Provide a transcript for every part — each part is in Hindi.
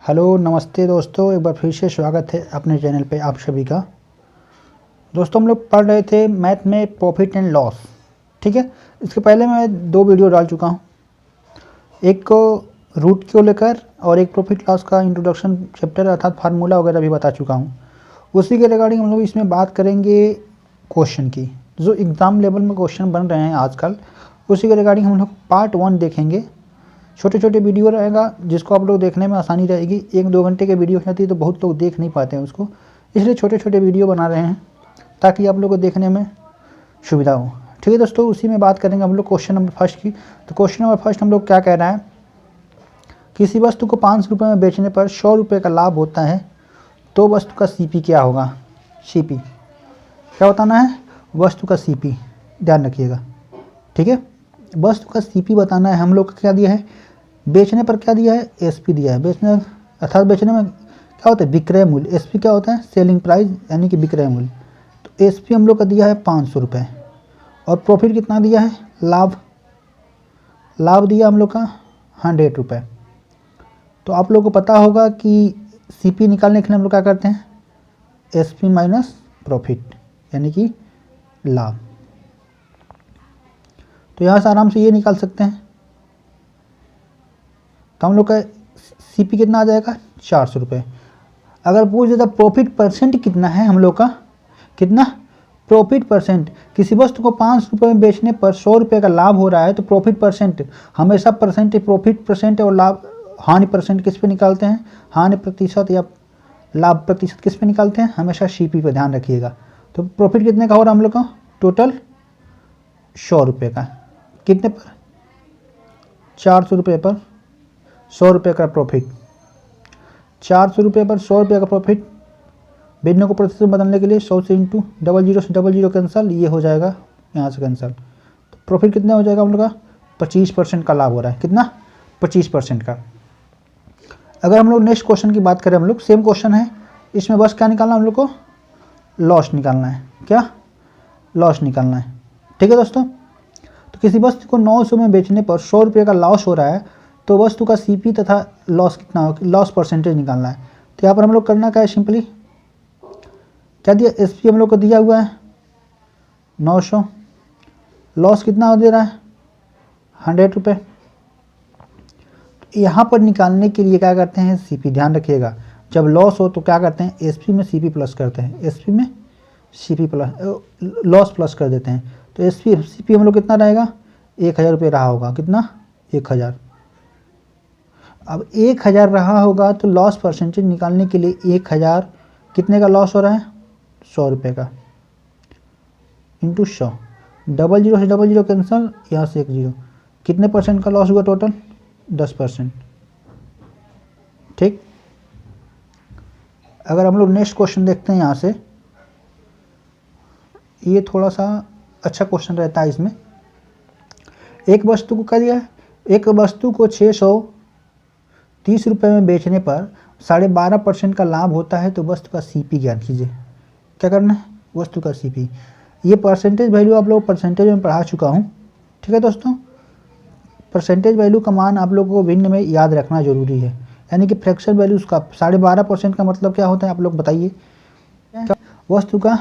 हेलो नमस्ते दोस्तों, एक बार फिर से स्वागत है अपने चैनल पे आप सभी का। दोस्तों हम लोग पढ़ रहे थे मैथ में प्रॉफिट एंड लॉस। ठीक है, इसके पहले मैं 2 वीडियो डाल चुका हूँ, एक को रूट को लेकर और एक प्रॉफिट लॉस का इंट्रोडक्शन चैप्टर अर्थात फार्मूला वगैरह भी बता चुका हूँ। उसी के रिगार्डिंग हम लोग इसमें बात करेंगे क्वेश्चन की, जो एग्ज़ाम लेवल में क्वेश्चन बन रहे हैं आजकल। उसी के रिगार्डिंग हम लोग पार्ट 1 देखेंगे। छोटे छोटे वीडियो रहेगा जिसको आप लोग देखने में आसानी रहेगी। 1-2 घंटे के वीडियो रहती है तो बहुत लोग देख नहीं पाते हैं उसको, इसलिए छोटे छोटे वीडियो बना रहे हैं ताकि आप लोग को देखने में सुविधा हो। ठीक है दोस्तों, उसी में बात करेंगे हम लोग क्वेश्चन नंबर फर्स्ट की। तो क्वेश्चन नंबर फर्स्ट हम लोग क्या कह रहा है, किसी वस्तु को 500 रुपये में बेचने पर 100 रुपये का लाभ होता है तो वस्तु का सीपी क्या होगा। सीपी क्या बताना है, वस्तु का सीपी, ध्यान रखिएगा। ठीक है, वस्तु का सीपी बताना है। हम लोग का क्या दिया है, बेचने पर क्या दिया है, एसपी दिया है। बेचने अर्थात बेचने में क्या होता है, विक्रय मूल्य। एसपी क्या होता है, सेलिंग प्राइस यानी कि विक्रय मूल्य। तो एसपी हम लोग का दिया है 500 रुपये और प्रॉफिट कितना दिया है, लाभ। लाभ दिया हम लोग का 100 रुपये। तो आप लोग को पता होगा कि सीपी निकालने के लिए हम लोग क्या करते हैं, एसपी माइनस प्रॉफिट यानी कि लाभ। तो यहाँ से आराम से ये निकाल सकते हैं। तो हम लोग का सीपी कितना आ जाएगा, 400 रुपये। अगर पूछ देता प्रॉफिट परसेंट कितना है हम लोग का, कितना प्रॉफिट परसेंट, किसी वस्तु को 500 रुपये में बेचने पर 100 रुपये का लाभ हो रहा है तो प्रॉफिट परसेंट हमेशा परसेंट, प्रॉफिट परसेंट और लाभ हानि परसेंट किस पे निकालते हैं, हानि प्रतिशत या लाभ प्रतिशत किस पे निकालते हैं, हमेशा सीपी पे ध्यान रखिएगा। तो प्रॉफिट कितने का हो रहा है हम लोग का, टोटल 100 रुपये का। कितने पर, 400 रुपये पर 100 रुपये का प्रॉफिट। 400 रुपये पर 100 रुपये का प्रॉफिट। बेचने को प्रतिशत बदलने के लिए 100 से इंटू 00 से 00 कैंसल, ये हो जाएगा यहाँ से कैंसल। तो प्रॉफिट कितना हो जाएगा हम लोग का, 25% का लाभ हो रहा है। कितना, 25% का। अगर हम लोग नेक्स्ट क्वेश्चन की बात करें, हम लोग सेम क्वेश्चन है, इसमें बस क्या निकालना हम लोग को, लॉस निकालना है। क्या, लॉस निकालना है। ठीक है दोस्तों, तो किसी वस्तु को 900 में बेचने पर 100 रुपये का लॉस हो रहा है तो वस्तु का सीपी तथा लॉस कितना हो, लॉस परसेंटेज निकालना है। तो यहाँ पर हम लोग करना क्या है, सिंपली क्या दिया, एसपी हम लोग को दिया हुआ है 900, लॉस कितना दे रहा है 100 रुपये। यहाँ पर निकालने के लिए क्या करते हैं, सीपी। ध्यान रखिएगा, जब लॉस हो तो क्या करते हैं, एसपी में सीपी प्लस करते हैं, एसपी में सीपी प्लस लॉस प्लस कर देते हैं। तो एसपी सीपी हम लोग कितना रहेगा, 1000 रुपये रहा होगा। कितना, 1000। अब 1000 रहा होगा तो लॉस परसेंटेज निकालने के लिए 1000 कितने का लॉस हो रहा है, 100 रुपये का, इंटू 100। 00 से 00 कैंसल, यहाँ से 1 0। कितने परसेंट का लॉस हुआ टोटल, 10%। ठीक। अगर हम लोग नेक्स्ट क्वेश्चन देखते हैं यहाँ से, ये थोड़ा सा अच्छा क्वेश्चन रहता है। इसमें एक वस्तु को क्या दिया है, एक वस्तु को 630 रुपये में बेचने पर 12.5% का लाभ होता है तो वस्तु का सीपी ज्ञात कीजिए। क्या करना है, वस्तु का सीपी। ये परसेंटेज वैल्यू आप लोग परसेंटेज में पढ़ा चुका हूँ। ठीक है दोस्तों, परसेंटेज वैल्यू का मान आप लोगों को भिन्न में याद रखना जरूरी है, यानी कि फ्रैक्शन वैल्यू उसका 12.5% का मतलब क्या होता है, आप लोग बताइए। वस्तु का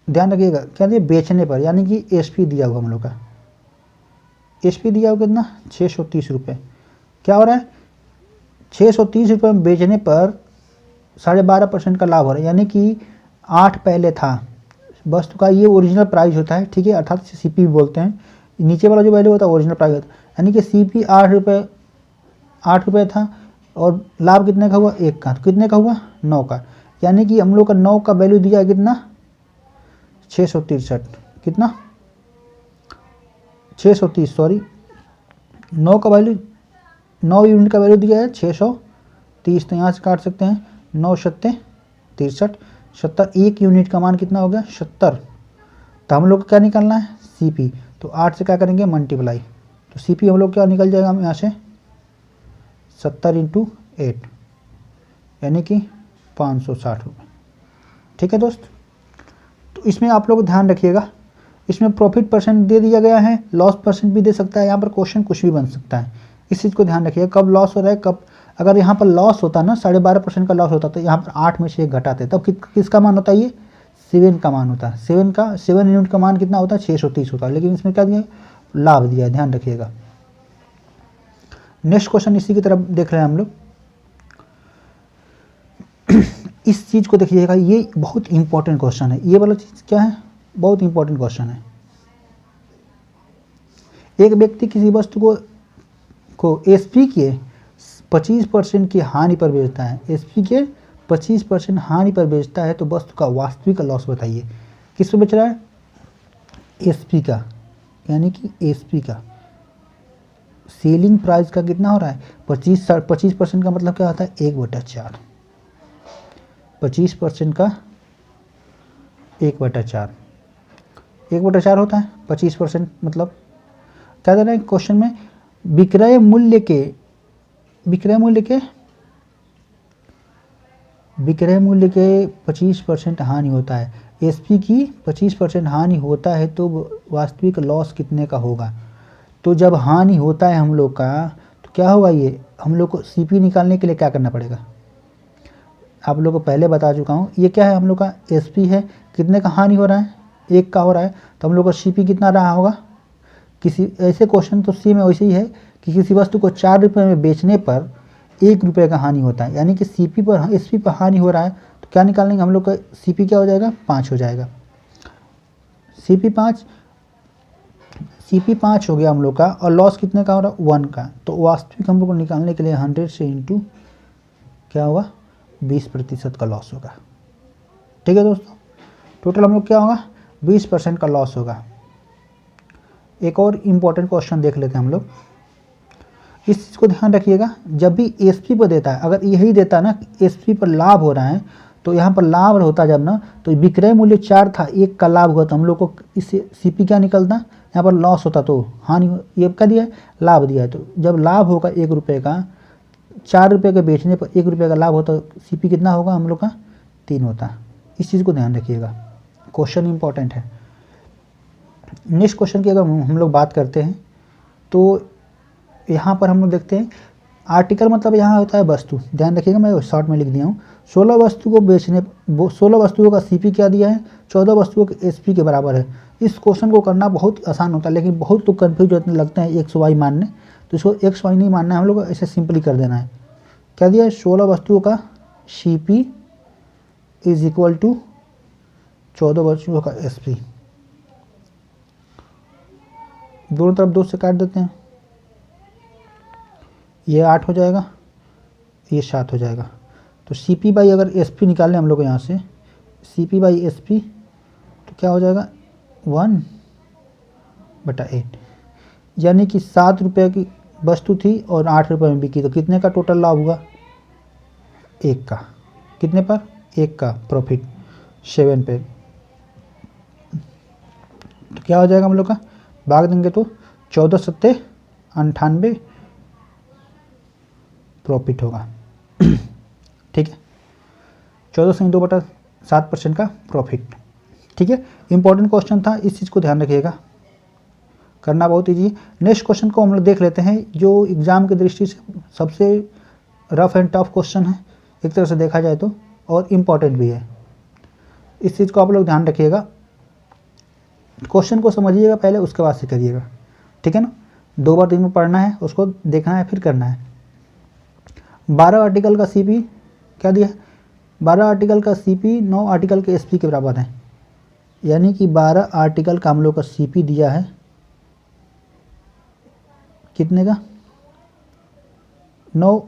ध्यान रखिएगा, क्या दिया, बेचने पर, यानी कि एसपी दिया हुआ हम लोग का, एसपी दिया हुआ कितना, 630 रुपये। क्या हो रहा है, 630 रुपये में बेचने पर 12.5% का लाभ हो रहा है, यानी कि 8 पहले था वस्तु का, ये ओरिजिनल प्राइस होता है। ठीक है, अर्थात सीपी भी बोलते हैं। नीचे वाला जो वैल्यू होता है ओरिजिनल प्राइस होता है, यानी कि सीपी 8 रुपये था और लाभ कितने का हुआ, 1 का। तो कितने का हुआ, 9 का। यानी कि हम लोग का 9 का वैल्यू दिया है कितना, 663। कितना, 630, सॉरी 9 का वैल्यू, 9 यूनिट का वैल्यू दिया है 630। तो यहाँ से काट सकते हैं, 9 7 63, 70। 1 यूनिट का मान कितना हो गया, 70। तो हम लोग को क्या निकालना है, सीपी। तो 8 से क्या करेंगे, मल्टीप्लाई। तो सीपी हम लोग क्या निकल जाएगा हम यहाँ से, 70 × 8 यानी कि 560 रुपये। ठीक है दोस्त, तो इसमें आप लोग ध्यान रखिएगा, इसमें प्रॉफिट परसेंट दे दिया गया है, लॉस परसेंट भी दे सकता है। यहाँ पर क्वेश्चन कुछ भी बन सकता है, इस चीज़ को ध्यान रखिएगा। कब लॉस हो रहा है, कब अगर यहाँ पर लॉस होता ना 12.5% का लॉस होता तो यहाँ पर 8 में से 1 घटाते, तब किसका मान होता है, ये 7 का मान होता है। 7 यूनिट का मान कितना होता है, 630 होता है, लेकिन इसमें क्या दिया, लाभ दिया है, ध्यान रखिएगा। नेक्स्ट क्वेश्चन इसी की तरफ देख रहे हैं हम लोग। इस चीज़ को देखिएगा, ये बहुत इंपॉर्टेंट क्वेश्चन है। ये वाला चीज़ क्या है, बहुत इंपॉर्टेंट क्वेश्चन है। एक व्यक्ति किसी वस्तु को एसपी के 25% की हानि पर बेचता है, एसपी के 25% हानि पर बेचता है, तो वस्तु का वास्तविक लॉस बताइए। किस पे बेच रहा है, एसपी का, यानी कि एसपी का सेलिंग प्राइस का कितना हो रहा है, 25% का मतलब क्या होता है, 1/4। 25% का 1/4, 1/4 होता है 25%, मतलब क्या दे रहा है क्वेश्चन में, विक्रय मूल्य के 25% हानि होता है, एसपी की 25% हानि होता है, तो वास्तविक लॉस कितने का होगा। तो जब हानि होता है हम लोग का, तो क्या होगा, ये हम लोग को सीपी निकालने के लिए क्या करना पड़ेगा, आप लोग को पहले बता चुका हूँ। ये क्या है, हम लोग का एसपी है, कितने का हानि हो रहा है, 1 का हो रहा है, तो हम लोग का सीपी कितना रहा होगा। किसी ऐसे क्वेश्चन तो सी में वैसे ही है कि किसी वस्तु को 4 रुपये में बेचने पर 1 रुपये का हानि होता है, यानी कि सीपी पर, एसपी पर हानि हो रहा है, तो क्या निकालेंगे हम लोग का, सीपी क्या हो जाएगा, 5 हो जाएगा। सीपी 5 हो गया हम लोग का, और लॉस कितने का हो रहा है, 1 का। तो वास्तविक हम लोग को निकालने के लिए 100 से इंटू क्या होगा, 20% का लॉस होगा। ठीक है दोस्तों, टोटल हम लोग क्या होगा, 20% का लॉस होगा। एक और इम्पॉर्टेंट क्वेश्चन देख लेते हैं हम लोग। इस चीज़ को ध्यान रखिएगा, जब भी एसपी पर देता है, अगर यही देता ना एसपी पर लाभ हो रहा है, तो यहाँ पर लाभ होता जब ना, तो विक्रय मूल्य 4 था, 1 का लाभ हुआ, तो हम लोग को इससे सीपी क्या निकलता, यहाँ पर लॉस होता तो हानि, ये क्या दिया है, लाभ दिया है। तो जब लाभ होगा 1 रुपये का, 4 रुपये के बेचने पर 1 रुपये का लाभ होता, सीपी कितना होगा हम लोग का, 3 होता। इस चीज़ को ध्यान रखिएगा, क्वेश्चन इंपॉर्टेंट है। नेक्स्ट क्वेश्चन की अगर हम लोग बात करते हैं, तो यहाँ पर हम लोग देखते हैं, आर्टिकल मतलब यहाँ होता है वस्तु, ध्यान रखिएगा, मैं शॉर्ट में लिख दिया हूँ। 16 वस्तुओं का सीपी क्या दिया है, 14 वस्तुओं के एसपी के बराबर है। इस क्वेश्चन को करना बहुत आसान होता है, लेकिन बहुत लोग कन्फ्यूज होने लगते हैं एक्स वाई मानने, तो इसको एक्स वाई नहीं मानना है, हम लोग को ऐसे सिंपली कर देना है। क्या दिया है, 16 वस्तुओं का सीपी इज इक्वल टू 14 वस्तुओं का एसपी। दोनों तरफ 2 से काट देते हैं, ये 8 हो जाएगा, ये 7 हो जाएगा। तो सीपी बाई अगर एसपी निकालें हम लोग यहाँ से, सीपी बाई एसपी, तो क्या हो जाएगा, 1/8, यानी कि 7 रुपये की वस्तु थी और 8 रुपये में बिकी, तो कितने का टोटल लाभ हुआ, 1 का। कितने पर, 1 का प्रॉफिट 7 पे। तो क्या हो जाएगा हम लोग का, भाग देंगे तो 14 सत्ते 98 प्रॉफिट होगा। ठीक है, 14 से 2/7% का प्रॉफिट। ठीक है, इंपॉर्टेंट क्वेश्चन था, इस चीज़ को ध्यान रखिएगा, करना बहुत ईजी। नेक्स्ट क्वेश्चन को हम लोग देख लेते हैं, जो एग्ज़ाम की दृष्टि से सबसे रफ एंड टफ क्वेश्चन है एक तरह से देखा जाए तो, और इम्पॉर्टेंट भी है। इस चीज़ को आप लोग ध्यान रखिएगा, क्वेश्चन को समझिएगा पहले, उसके बाद से करिएगा। ठीक है ना, 2 बार 3 बार पढ़ना है, उसको देखना है, फिर करना है। 12 आर्टिकल का सीपी क्या दिया है, 12 आर्टिकल का सीपी 9 आर्टिकल के एसपी के बराबर है, यानी कि 12 आर्टिकल का हम लोग का सीपी दिया है कितने का, 9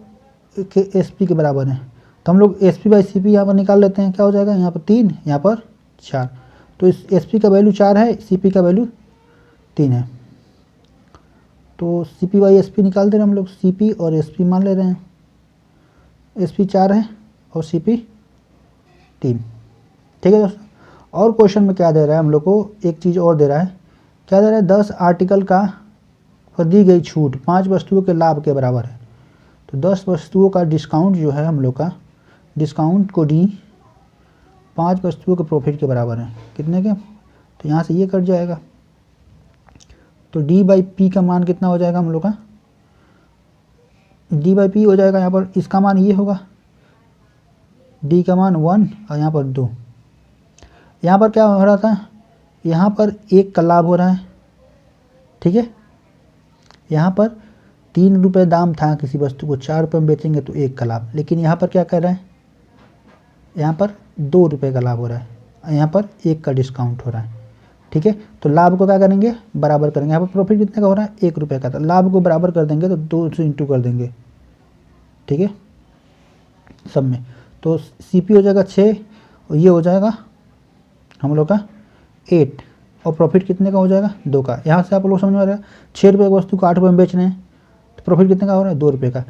के एसपी के बराबर है। तो हम लोग एसपी बाई सीपी यहाँ पर निकाल लेते हैं, क्या हो जाएगा, यहाँ पर 3, यहाँ पर 4, तो इस एसपी का वैल्यू 4 है, सीपी का वैल्यू 3 है। तो सीपी बाई एसपी निकाल दे रहे हैं हम लोग, सीपी और एसपी मान ले रहे हैं, एसपी 4 है और सीपी 3। ठीक है दोस्तों, और क्वेश्चन में क्या दे रहा है हम लोग को, एक चीज़ और दे रहा है, क्या दे रहा है, 10 आर्टिकल का पर दी गई छूट 5 वस्तुओं के लाभ के बराबर है। तो 10 वस्तुओं का डिस्काउंट जो है हम लोग का, डिस्काउंट को डी 5 वस्तुओं के प्रॉफिट के बराबर है, कितने के, तो यहाँ से ये कट जाएगा, तो डी बाई पी का मान कितना हो जाएगा हम लोग का, डी बाई पी हो जाएगा। यहाँ पर इसका मान ये होगा, डी का मान 1 और यहाँ पर 2। यहाँ पर क्या हो रहा था, यहाँ पर 1 का लाभ हो रहा है, ठीक है। यहाँ पर 3 रुपये दाम था किसी वस्तु को, 4 रुपये में बेचेंगे तो 1 का लाभ। लेकिन यहाँ पर क्या कर रहा है, यहाँ पर 2 रुपये का लाभ हो रहा है, यहाँ पर 1 का डिस्काउंट हो रहा है, ठीक है। तो लाभ को क्या करेंगे, बराबर करेंगे। यहाँ पर प्रॉफिट कितने का हो रहा है, 1 रुपये का था, लाभ को बराबर कर देंगे तो 2 से इंटू कर देंगे, ठीक है, सब में। तो सीपी हो जाएगा 6 और ये हो जाएगा हम लोग का 8 और प्रॉफिट कितने का हो जाएगा, 2 का। यहाँ से आप लोग समझ में आ रहा है, 6 रुपये की वस्तु को 8 रुपये में बेच रहे हैं तो प्रॉफिट कितने का हो रहा है, 2 रुपये का,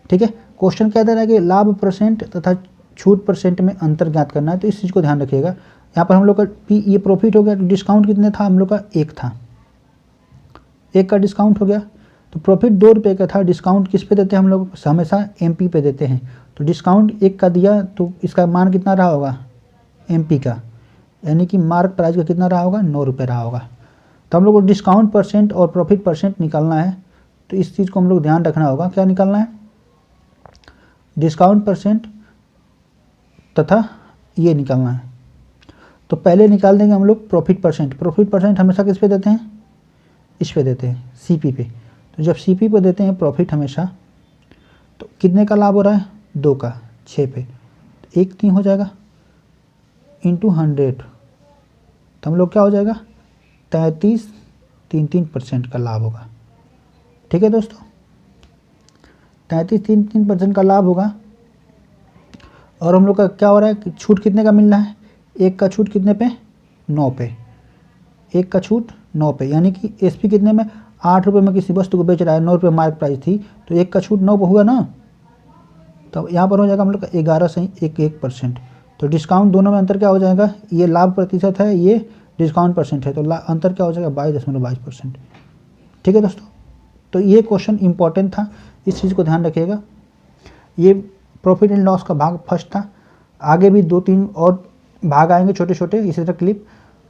ठीक है। क्वेश्चन कह दे रहा है कि लाभ परसेंट तथा छूट परसेंट में अंतर ज्ञात करना है, तो इस चीज़ को ध्यान रखिएगा। यहाँ पर हम लोग का ये प्रॉफिट हो गया, तो डिस्काउंट कितने था हम लोग का, 1 था, 1 का डिस्काउंट हो गया। तो प्रॉफिट 2 रुपये का था, डिस्काउंट किस पे देते हैं हम लोग, हमेशा एमपी पे देते हैं। तो डिस्काउंट 1 का दिया तो इसका मान कितना रहा होगा, एमपी का, यानी कि मार्क प्राइस का कितना रहा होगा, 9 रुपये रहा होगा। तो हम लोग को डिस्काउंट परसेंट और प्रॉफिट परसेंट निकालना है, तो इस चीज़ को हम लोग ध्यान रखना होगा। क्या निकालना है, डिस्काउंट परसेंट तथा ये निकालना है। तो पहले निकाल देंगे हम लोग प्रॉफिट परसेंट। प्रॉफिट परसेंट हमेशा किस पे देते हैं, इस पे देते हैं, सीपी पे। तो जब सीपी पे देते हैं प्रॉफिट हमेशा, तो कितने का लाभ हो रहा है, 2 का, 6 पे, तो 1 3 हो जाएगा इंटू 100, तो हम लोग क्या हो जाएगा, 33.33% का लाभ होगा, ठीक है दोस्तों। 33.33% का लाभ होगा। और हम लोग का क्या हो रहा है, छूट कितने का मिल रहा है, 1 का छूट कितने पे, 9 पे, 1 का छूट 9 पे, यानी कि एसपी कितने में, 8 रुपये में किसी वस्तु को बेच रहा है, 9 रुपये मार्क प्राइस थी, तो 1 का छूट 9 पे हुआ ना, तो यहाँ पर हो जाएगा हम लोग का 11 से 1%। तो डिस्काउंट दोनों में अंतर क्या हो जाएगा, ये लाभ प्रतिशत है, ये डिस्काउंट परसेंट है, तो अंतर क्या हो जाएगा, 22.22%, ठीक है दोस्तों। तो ये क्वेश्चन इंपॉर्टेंट था, इस चीज़ को ध्यान रखिएगा। ये प्रॉफिट एंड लॉस का भाग फर्स्ट था, आगे भी 2-3 और भाग आएंगे छोटे छोटे इसी तरह क्लिप,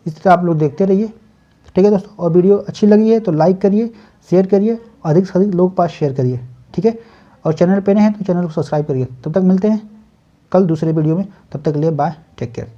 इस तरह आप लोग देखते रहिए, ठीक है दोस्तों। और वीडियो अच्छी लगी है तो लाइक करिए, शेयर करिए, अधिक से अधिक लोग पास शेयर करिए, ठीक है। और चैनल पे नए हैं तो चैनल को सब्सक्राइब करिए। तब तक मिलते हैं कल दूसरे वीडियो में, तब तक के लिए बाय, टेक केयर।